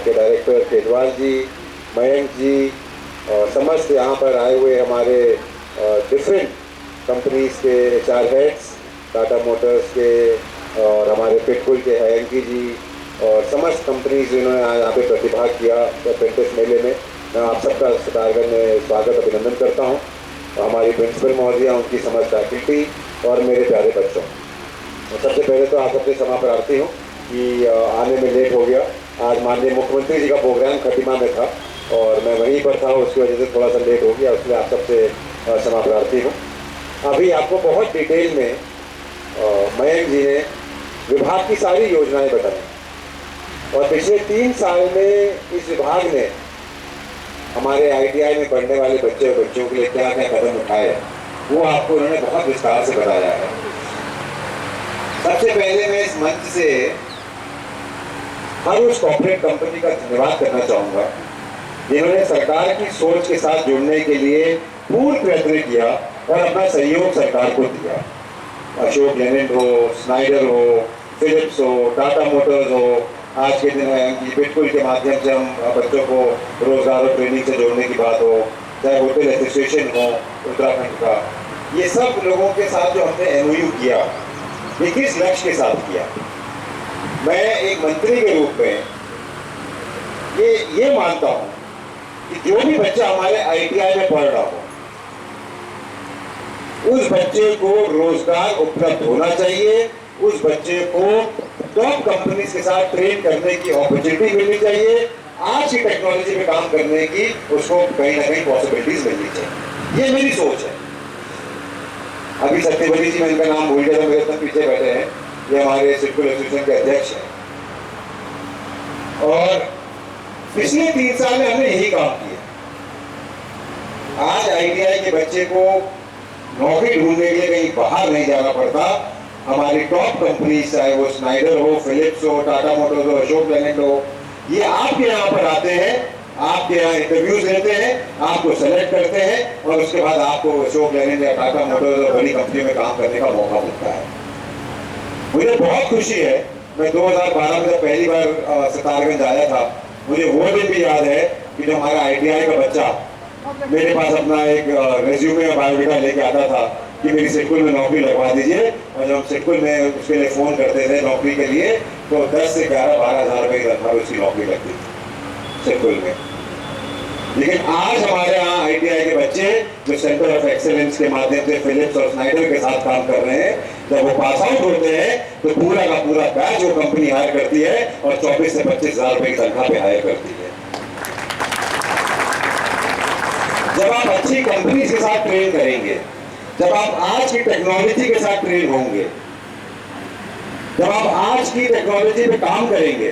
के डायरेक्टर केजरीवाल जी, मयंक जी और समस्त यहाँ पर आए हुए हमारे डिफरेंट कंपनीज के HR हेड्स, टाटा मोटर्स के और हमारे पिटकुल के हयंकी जी और समस्त कंपनीज जिन्होंने यहाँ पे प्रतिभाग किया अप्रेंटिस मेले में, मैं आप सबका सितारगंज में स्वागत अभिनंदन करता हूँ। हमारी प्रिंसिपल महोदया, उनकी समस्त फैकल्टी और मेरे प्यारे बच्चों, सबसे पहले तो आप सबसे क्षमा प्रार्थी हूँ कि आने में लेट हो गया। आज माननीय मुख्यमंत्री जी का प्रोग्राम खटीमा में था और मैं वहीं पर था, उसकी वजह से थोड़ा सा लेट हो गया, उसमें आप सबसे क्षमा प्रार्थी हूँ। अभी आपको बहुत डिटेल में मयंक जी ने विभाग की सारी योजनाएं बताई और पिछले 3 साल में इस विभाग ने हमारे ITI में पढ़ने वाले बच्चे और बच्चों के लिए क्या क्या कदम उठाए वो आपको उन्होंने बहुत विस्तार से बताया है। सबसे पहले मैं इस मंच से हर उस कॉर्पोरेट कंपनी का धन्यवाद करना चाहूँगा जिन्होंने सरकार की सोच के साथ जुड़ने के लिए पूर्ण प्रयत्न किया और अपना सहयोग सरकार को दिया। अशोक लेलैंड हो, स्नाइडर हो, फिलिप्स हो, टाटा मोटर्स हो, आज के दिन है पिटकुल के माध्यम से हम बच्चों को रोजगार और ट्रेनिंग से जोड़ने की बात हो, चाहे होटल एसोसिएशन हो उत्तराखंड का, ये सब लोगों के साथ जो हमने MOU किया, ये किस लक्ष्य के साथ किया। मैं एक मंत्री के रूप में ये मानता हूँ कि जो भी बच्चा हमारे ITI में पढ़ रहा हो उस बच्चे को रोजगार उपलब्ध होना चाहिए, उस बच्चे को टॉप कंपनीज के साथ ट्रेन करने की अपॉर्चुनिटी मिलनी चाहिए, आज की टेक्नोलॉजी में काम करने की उसको कहीं ना कहीं पॉसिबिलिटीज मिलनी चाहिए। ये मेरी सोच है। अभी सत्यवती जी, मैं इनका नाम भूल गया था, मेरे साथ पीछे बैठे हैं, ये हमारे सिडको एसोसिएशन के अध्यक्ष हैं और पिछले 3 साल में हमने यही काम किया। आज ITI के बच्चे को नौकरी ढूंढने के लिए कहीं बाहर नहीं जाना पड़ता। हमारी टॉप कंपनी, चाहे वो स्नाइडर हो, फिलिप्स हो, टाटा मोटर्स हो, अशोक लेलैंड हो, ये आपके यहाँ पर आते हैं, आपके यहाँ इंटरव्यूज लेते हैं, आपको सेलेक्ट करते हैं और उसके बाद आपको अशोक लेलैंड या टाटा मोटर्स और बड़ी कंपनियों में काम करने का मौका मिलता है। मुझे बहुत खुशी है, मैं 2012 में जब पहली बार सितारगंज आया था, मुझे वो दिन भी याद है कि जब हमारा ITI का बच्चा मेरे पास अपना एक रेज्यूमे और बायोडाटा लेके आता था कि मेरी सिडकुल में नौकरी लगवा दीजिए, और जब हम सिडकुल में उसके लिए फ़ोन करते थे नौकरी के लिए तो 10 से 11-12 हज़ार रुपये की तनख्वाह उसकी नौकरी लगती थी सिडकुल में। लेकिन आज हमारे यहाँ ITI के बच्चे जो सेंटर ऑफ एक्सेलेंस के माध्यम से फिलिप्स और स्नाइडर के साथ काम कर रहे हैं, जब वो पास आउट होते हैं तो पूरा का पूरा बैच वो कंपनी हायर करती है और 24 से 25 हज़ार रुपये की तनख्वाह पे हायर करती है। जब आप अच्छी कंपनी के साथ ट्रेन करेंगे, जब आप आज की टेक्नोलॉजी के साथ ट्रेन होंगे, जब आप आज की टेक्नोलॉजी पे काम करेंगे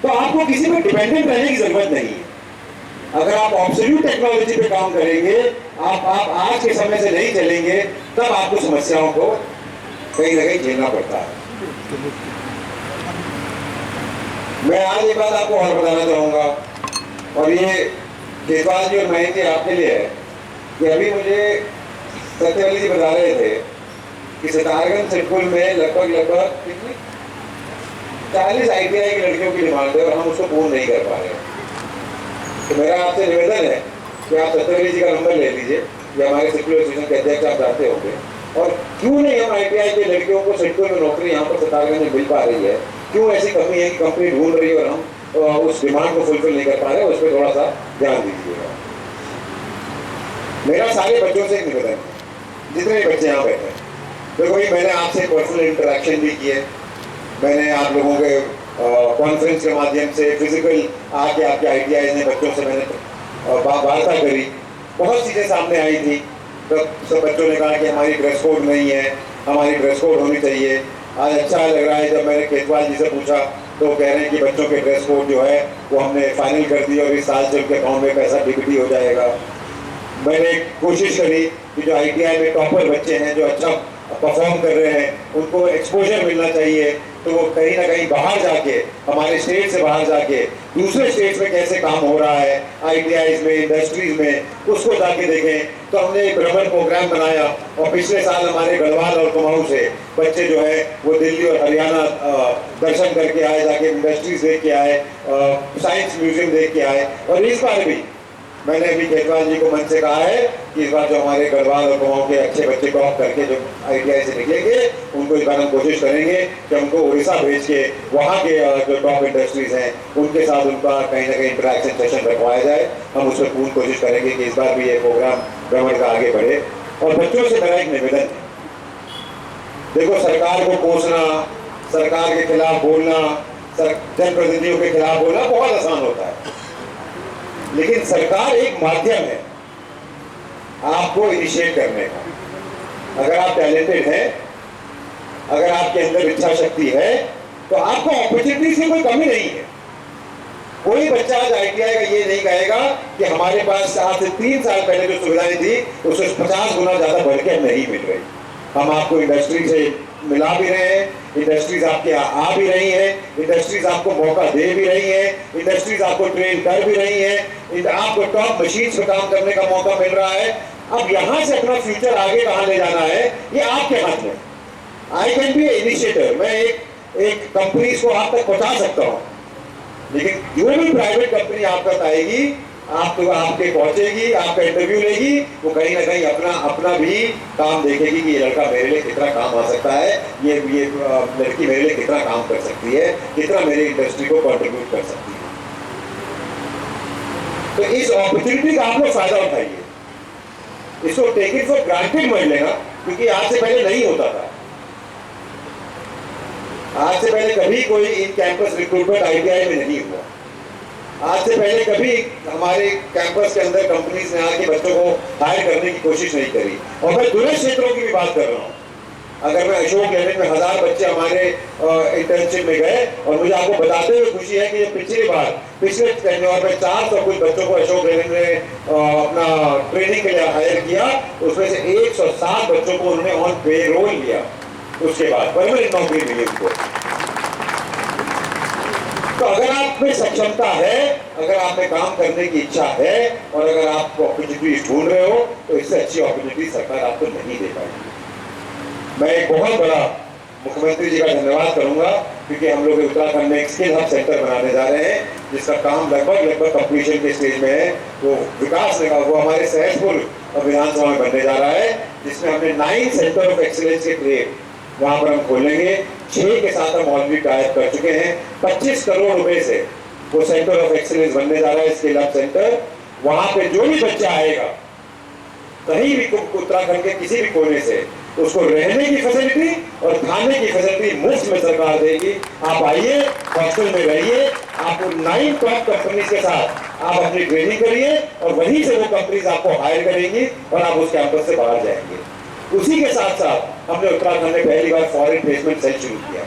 तो आपको किसी पे डिपेंडेंट रहने की जरूरत नहीं है। अगर आप ऑब्सोल्यूट टेक्नोलॉजी पे काम करेंगे, आप आज के समय से नहीं चलेंगे, तब आपको समस्याओं को कहीं ना कहीं झेलना पड़ता है। मैं आज एक बात आपको और बताना चाहूंगा और ये केजरीवाल जी और मयंक जी आपके लिए है कि अभी मुझे सत्यवती जी बता रहे थे कि सितारगंज सिडकुल में लगभग 40 ITI की लड़कियों की डिमांड है और हम उसको पूर्ण नहीं कर पा रहे हैं। तो मेरा आपसे निवेदन है कि आप सत्यवती जी का नंबर ले लीजिए, या हमारे सिडकुल एसोसिएशन के अध्यक्ष आप जानते होंगे, और क्यों नहीं हम ITI की लड़कियों को सिडकुल में नौकरी यहाँ पर सितारगंज में मिल पा रही है, क्यों ऐसी कमी है कि कंपनी ढूंढ रही है और हम उस डिमांड को फुलफिल नहीं कर पा रहे, उस पर थोड़ा सा ध्यान दीजिएगा। मेरा सारे बच्चों से एक निवेदन है, जितने बच्चे यहाँ बैठे हैं, देखो भाई, मैंने आपसे पर्सनल इंटरेक्शन भी किए, मैंने आप लोगों के कॉन्फ्रेंस के माध्यम से फिजिकल आके आपके ITI ने बच्चों से मैंने वार्ता करी, बहुत चीज़ें सामने आई थी। तो सब बच्चों ने कहा कि हमारी ड्रेस कोड नहीं है, हमारी ड्रेस कोड होनी चाहिए। आज अच्छा लग रहा है, जब मैंने केजरीवाल जी से पूछा तो कह रहे हैं कि बच्चों के ड्रेस कोड जो है वो हमने फाइनल कर दिया और इस साल से उनके अकाउंट में पैसा DBT हो जाएगा। मैंने कोशिश करी कि जो ITI में टॉपर बच्चे हैं, जो अच्छा परफॉर्म कर रहे हैं, उनको एक्सपोजर मिलना चाहिए, तो वो कहीं ना कहीं बाहर जाके, हमारे स्टेट से बाहर जाके दूसरे स्टेट्स में कैसे काम हो रहा है ITIs में, इंडस्ट्रीज में, उसको जाके देखें। तो हमने एक भ्रमण प्रोग्राम बनाया और पिछले साल हमारे गढ़वाल और कुमाऊं से बच्चे जो है वो दिल्ली और हरियाणा दर्शन करके आए, जाके इंडस्ट्रीज देख के आए, साइंस साइंस म्यूजियम देख के आए। और इस बार भी मैंने अभी खेतवाल जी को मन से कहा है कि इस बार जो हमारे गढ़वाल और गाँव के अच्छे बच्चे टॉप करके जो ITI से निकलेंगे उनको इस बार हम कोशिश करेंगे कि उनको उड़ीसा भेज के वहाँ के जो टॉप इंडस्ट्रीज हैं उनके साथ उनका कहीं ना कहीं इंटरेक्शन सेशन रखवाया जाए। हम उस पर पूर्ण कोशिश करेंगे कि इस बार भी ये प्रोग्राम भ्रमण का आगे बढ़े। और बच्चों से मेरा एक निवेदन है, देखो सरकार को कोसना, सरकार के खिलाफ बोलना, जनप्रतिनिधियों के खिलाफ बोलना बहुत आसान होता है, लेकिन सरकार एक माध्यम है आपको इनिशिएट करने का। अगर आप टैलेंटेड हैं, अगर आपके अंदर इच्छा शक्ति है, तो आपको अपॉर्चुनिटी की कोई कमी नहीं है। कोई बच्चा आज ITI का ये नहीं कहेगा कि हमारे पास आज से 3 साल पहले जो सुविधाएं थी उससे 50 गुना ज्यादा बढ़ के नहीं मिल रही। हम आपको इंडस्ट्री से मिला भी रहे हैं, इंडस्ट्रीज आपके आ भी रही है, इंडस्ट्रीज आपको मौका दे भी रही है, इंडस्ट्रीज आपको ट्रेन कर भी रही है, आपको टॉप मशीन्स पे काम करने का मौका मिल रहा है। अब यहाँ से अपना फ्यूचर आगे कहाँ ले जाना है ये आपके हाथ में। आई कैन बी इनिशिएटर, मैं एक कंपनी को आप तक पहुंचा सकता हूँ, लेकिन जो भी प्राइवेट कंपनी आप तक आएगी, आपके पहुंचेगी, आपका इंटरव्यू लेगी, वो कहीं ना कहीं अपना भी काम देखेगी कि ये लड़का मेरे लिए कितना काम आ सकता है, ये लड़की मेरे लिए कितना काम कर सकती है, कितना मेरी इंडस्ट्री को कंट्रीब्यूट कर सकती है। तो इस अपॉर्चुनिटी का आप लोग फायदा उठाइए, इसको टेक इट फॉर ग्रांटेड मत लेना, क्योंकि आज से पहले नहीं होता था। आज से पहले कभी कोई इन कैंपस रिक्रूटमेंट ITI में नहीं हुआ। आज से पहले कभी हमारे कैंपस के अंदर कंपनीज ने आके बच्चों को हायर करने की कोशिश नहीं करी। और मैं दूसरे क्षेत्रों की भी बात कर रहा हूँ। अगर मैं अशोक लेलैंड में 1000 बच्चे हमारे इंटर्नशिप में गए, और मुझे आपको बताते हुए खुशी है कि पिछले टेन्योर में 400 कुछ बच्चों को अशोक लेलैंड ने अपना ट्रेनिंग के लिए हायर किया। उसमें से 107 बच्चों को उन्होंने ऑन पेरोल लिया, उसके बाद परमानेंट नौकरी मिली उनको। तो अगर आप में सक्षमता है, अगर आप में काम करने की इच्छा है, और अगर आप अपॉर्चुनिटी ढूंढ रहे हो, तो इससे अच्छी अपॉर्चुनिटी सरकार आपको नहीं दे पाएगी। मैं एक बहुत बड़ा मुख्यमंत्री जी का धन्यवाद करूंगा, क्योंकि हम लोग उत्तराखंड में एक स्किल हब सेंटर बनाने जा रहे हैं, जिसका काम लगभग कंप्लीशन के स्टेज में है। वो विकास निगम, वो हमारे सहसपुर विधानसभा में बनने जा रहा है, जिसमें हमने 9 सेंटर ऑफ एक्सीलेंस के ट्रेड वहां पर हम खोलेंगे। 6 के साथ हम ऑलरेडी टाइप कर चुके हैं। 25 करोड़ रुपए से वो सेंटर ऑफ एक्सीलेंस बनने जा रहा है, स्किल हब सेंटर। वहां पे जो भी बच्चा आएगा कहीं भी उत्तराखंड के किसी भी कोने से, उसको रहने की फैसिलिटी और खाने की फैसिलिटी मुफ्त में सरकार देगी। आप आइए, हॉस्टल में रहिए, आपको 9 टॉप कंपनीज के साथ आप अपनी ट्रेनिंग करिए, और वहीं से वो कंपनीज आपको हायर करेंगी और आप उस कैंपस से बाहर जाएंगे। उसी के साथ साथ हमने उत्तराखंड में पहली बार फॉरेन प्लेसमेंट सेल शुरू किया।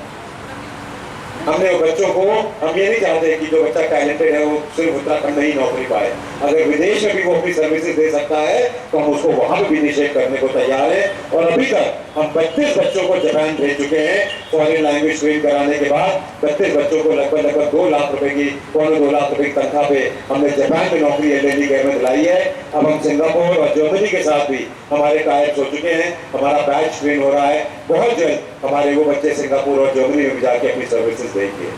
हमने बच्चों को, हम ये नहीं चाहते कि जो बच्चा टैलेंटेड है वो सिर्फ उत्तराखंड में ही नौकरी पाए। अगर विदेश में भी वो अपनी सर्विसेज दे सकता है, तो हम उसको वहां पर भी इनिशिएट करने को तैयार है। और अभी तक हम 32 बच्चों को जापान भेज चुके हैं फॉरेन लैंग्वेज ट्रेन कराने के बाद। 32 बच्चों को लगभग 2 लाख रुपए की, 2 लाख रुपए की तनख्वाह पे हमने जापान में नौकरी LLD गवर्नमेंट दिलाई है। अब हम सिंगापुर और जर्मनी के साथ भी हमारे टाइप्स हो चुके हैं, हमारा बैच ट्रेन हो रहा है। बहुत जल्द हमारे वो बच्चे सिंगापुर और जर्मनी में भी जाके अपनी सर्विसेज देंगे।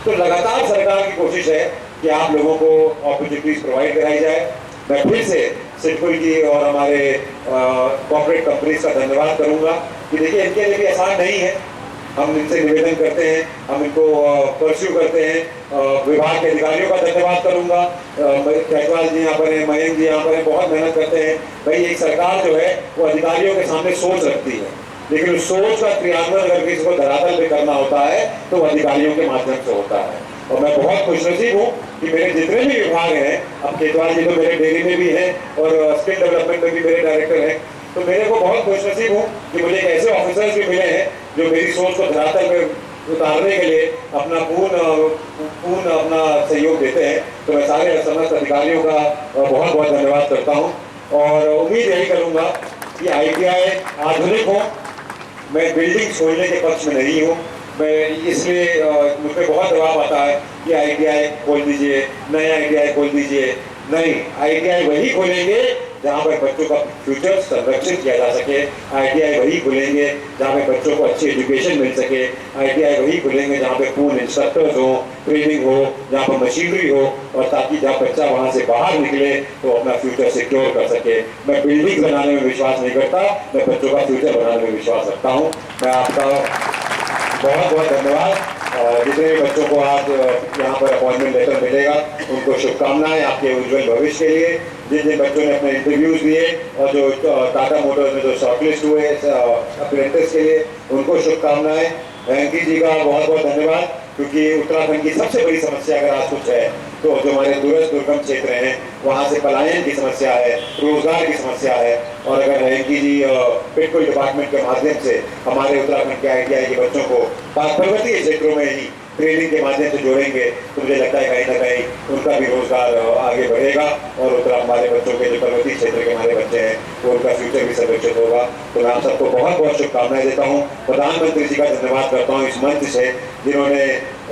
तो लगातार सरकार की कोशिश है कि आप लोगों को अपॉर्चुनिटीज प्रोवाइड कराई जाए। मैं फिर से सिडकुल की और हमारे कॉर्पोरेट कंपनीज का धन्यवाद करूंगा कि देखिए, इनके लिए भी आसान नहीं है। हम इनसे निवेदन करते हैं, हम इनको परस्यू करते हैं। विभाग के अधिकारियों का धन्यवाद करूंगा। खेतवाल जी यहाँ पर हैं, मयंक जी यहाँ पर हैं, बहुत मेहनत करते हैं। भाई, एक सरकार जो है वो अधिकारियों के सामने सोच रखती है, लेकिन उस सोच का क्रियान्वयन अगर किसी को धरातल पे करना होता है तो अधिकारियों के माध्यम से होता है। और मैं बहुत खुशनसीब हूँ कि मेरे जितने भी विभाग हैं, अब खेतवाल जी तो मेरे डेयरी में भी हैं और स्किल डेवलपमेंट में भी मेरे डायरेक्टर हैं, तो मेरे को बहुत खुशनसीब हूँ कि मुझे ऐसे ऑफिसर्स भी मिले हैं जो मेरी सोच को धरातल पे उतारने के लिए अपना पूर्ण अपना सहयोग देते हैं। तो मैं सारे समस्त अधिकारियों का बहुत बहुत धन्यवाद करता हूँ, और उम्मीद यही करूँगा कि ITI आधुनिक हो। मैं बिल्डिंग छोड़ने के पक्ष में नहीं हूँ। मैं इसलिए मुझ पर बहुत दबाव आता है कि ITI खोल दीजिए, नया ITI खोल दीजिए। नहीं, ITI वही खोलेंगे जहाँ पर बच्चों का फ्यूचर संरक्षित किया जा सके। ITI वही खुलेंगे जहाँ पे बच्चों को अच्छी एजुकेशन मिल सके। ITI वही खुलेंगे जहाँ पे पूर्ण इंस्ट्रक्टर्स हो, ट्रेनिंग हो, जहाँ पर मशीनरी हो, और ताकि जहाँ बच्चा वहाँ से बाहर निकले तो अपना फ्यूचर सिक्योर कर सके। मैं बिल्डिंग बनाने में विश्वास नहीं करता, मैं बच्चों का फ्यूचर बनाने में विश्वास रखता हूँ। मैं आपका बहुत बहुत धन्यवाद। जितने भी बच्चों को आज यहाँ पर अपॉइंटमेंट लेटर मिलेगा उनको शुभकामनाएं आपके उज्जवल भविष्य के लिए। जिन जिन बच्चों ने अपने इंटरव्यूज दिए और जो टाटा मोटर्स में जो शॉर्टलिस्ट हुए अप्रेंटिस के लिए उनको शुभकामनाएं। वेंकी जी का बहुत बहुत धन्यवाद, क्योंकि उत्तराखंड की सबसे बड़ी समस्या अगर आज कुछ है तो जो हमारे दूरस्थ दुर्गम क्षेत्र हैं वहाँ से पलायन की समस्या है, रोजगार की समस्या है। और अगर वेंकी जी पिटकुल डिपार्टमेंट के माध्यम से हमारे उत्तराखंड के ITI के बच्चों को पर्वतीय क्षेत्रों में ही ट्रेनिंग के माध्यम से जोड़ेंगे तो मुझे लगता है कहीं ना कहीं उनका भी रोजगार आगे बढ़ेगा और हमारे बच्चों के जो पर्वतीय क्षेत्र के हमारे बच्चे हैं वो उनका फ्यूचर भी संरक्षित होगा। तो मैं आप सबको बहुत बहुत शुभकामनाएं देता हूँ। प्रधानमंत्री जी का धन्यवाद करता हूँ इस मंच से, जिन्होंने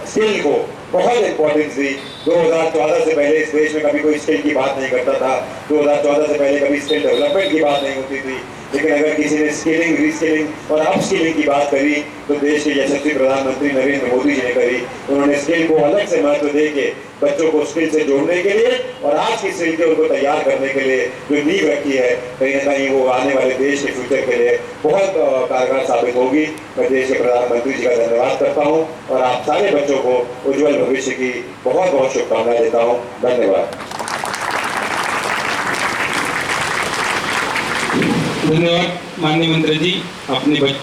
स्किल को बहुत इंपॉर्टेंस दी। 2014 से पहले इस देश में कभी कोई स्किल की बात नहीं करता था। 2014 से पहले कभी स्किल डेवलपमेंट की बात नहीं होती थी, लेकिन अगर किसी ने स्किलिंग, रीस्किलिंग और अपस्किलिंग की बात करी तो देश के यशस्वी प्रधानमंत्री नरेंद्र मोदी जी ने करी। उन्होंने स्किल को अलग से महत्व देके बच्चों को स्किल से जोड़ने के लिए और आज की स्किल के उनको तैयार करने के लिए जो नींव रखी है, कहीं ना कहीं वो आने वाले देश के फ्यूचर के लिए बहुत कारगर साबित होगी। मैं देश के प्रधानमंत्री जी का धन्यवाद करता हूँ और आप सारे बच्चों को उज्जवल भविष्य की बहुत बहुत शुभकामनाएं देता हूँ। धन्यवाद। धन्यवाद माननीय मंत्री जी, अपने